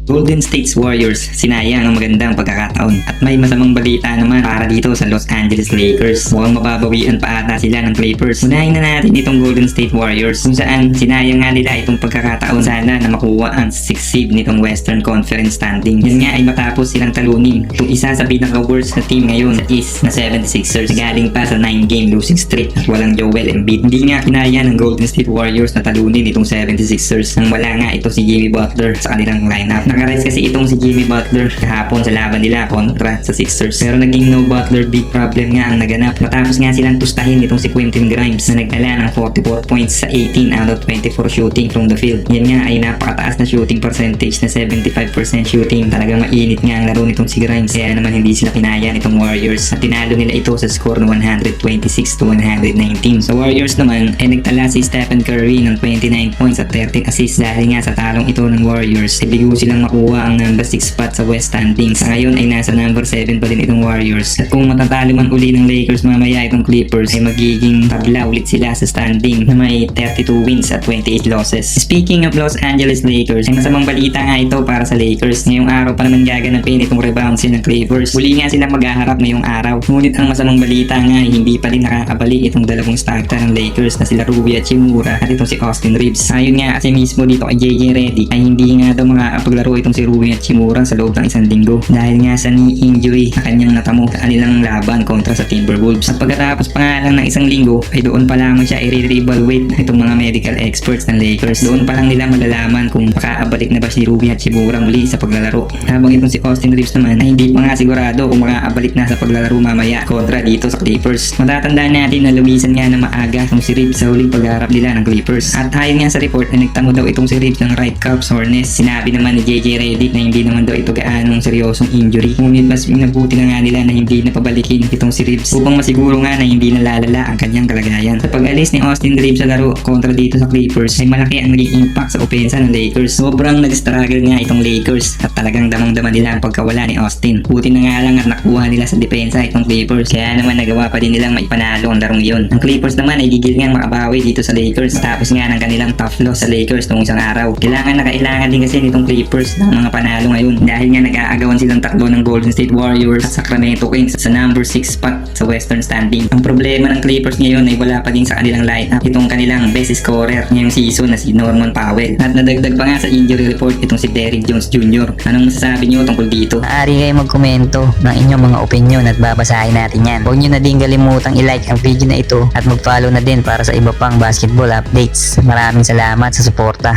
Golden State Warriors, sinayang ang magandang pagkakataon. At may masamang balita naman para dito sa Los Angeles Lakers. Mukhang mababawian pa ata sila ng Clippers. Unahin na natin itong Golden State Warriors kung saan sinayang nga nila itong pagkakataon sana na makuha ang 6th seed nitong Western Conference standing. Yan nga ay matapos silang talunin itong isa sa pinaka-worst na team ngayon sa East na 76ers. Galing pa sa 9-game losing streak at walang Joel Embiid. Hindi nga kinaya ng Golden State Warriors na talunin itong 76ers nang wala nga ito si Jimmy Butler sa kanilang lineup. Nakares kasi itong si Jimmy Butler kahapon sa laban nila kontra sa Sixers. Pero naging no Butler big problem nga ang naganap. Matapos nga silang tustahin itong si Quentin Grimes na nagtala ng 44 points sa 18 out of 24 shooting from the field. Yan nga ay napakataas na shooting percentage na 75% shooting. Talagang mainit nga ang laro nitong si Grimes. Kaya naman hindi sila kinaya nitong Warriors at tinalo nila ito sa score na 126-119. Sa Warriors naman ay nagtala si Stephen Curry ng 29 points at 30 assists dahil nga sa talong ito ng Warriors. Ibigo silang makuha ang number 6 spot sa West standings. Sa ngayon ay nasa number 7 pa din itong Warriors. At kung matatalo man uli ng Lakers mamaya itong Clippers ay magiging tabla ulit sila sa standing na may 32 wins at 28 losses. Speaking of Los Angeles Lakers, ay masamang balita nga ito para sa Lakers. Ngayong araw pa naman gaganapin itong rebound ng Clippers. Muli nga sila maghaharap ngayong araw. Ngunit ang masamang balita nga ay hindi pa din nakakabalik itong dalawang starter ng Lakers na sila Rui Hachimura at itong si Austin Reeves. Ayon nga kasi mismo dito kay JJ Redick ay hindi nga daw makakapaglaro itong si Rui Hachimura sa loob ng isang linggo dahil nga sa knee injury na kanyang natamo sa kanilang laban kontra sa Timberwolves. At pagkatapos pa nga lang ng isang linggo ay doon pa lamang siya i-re-evaluate itong mga medical experts ng Lakers. Doon pa lang nila malalaman kung makaabalik na ba si Rui Hachimura muli sa paglalaro. Habang itong si Austin Reeves naman ay hindi pa nga sigurado kung makaabalik na sa paglalaro mamaya kontra dito sa Clippers. Matatandaan natin na lumisan nga na maaga itong si Reeves sa huling pagharap nila ng Clippers. At ayon nga sa report na nagtamo daw itong si Reeves ng right calf soreness. Sinabi naman ni JJ Redick na hindi naman daw ito gaanong seryosong injury. Ngunit mas minabuti na nga nila na hindi na pabalikin itong si Reeves upang masiguro nga na hindi nalalala ang kanyang kalagayan. Sa pag-alis ni Austin Reeves sa laro kontra dito sa Clippers ay malaki ang naging impact sa opensa ng Lakers. Sobrang nag-struggle nga itong Lakers at talagang damang-dama nila ang pagkawala ni Austin. Buti na nga lang at nakuha nila sa depensa itong Clippers kaya naman nagawa pa din nilang maipanalo ang larong yun. Ang Clippers naman ay gigil nga makabawi dito sa Lakers tapos nga ng kanilang tough loss sa Lakers noong isang araw. Kailangan din kasi nitong Clippers ng mga panalo ngayon dahil nga nag-aagawan silang takbo ng Golden State Warriors at Sacramento Kings sa number 6 spot sa Western standing. Ang problema ng Clippers ngayon ay wala pa din sa kanilang lineup itong kanilang best scorer ngayong season na si Norman Powell at nadagdag pa nga sa injury report itong si Derrick Jones Jr. Anong masasabi niyo tungkol dito? Maaari kayo magkomento ng inyong mga opinion at babasahin natin yan. Huwag nyo na din kalimutang i-like ang video na ito at mag-follow na din para sa iba pang basketball updates. Maraming salamat sa suporta.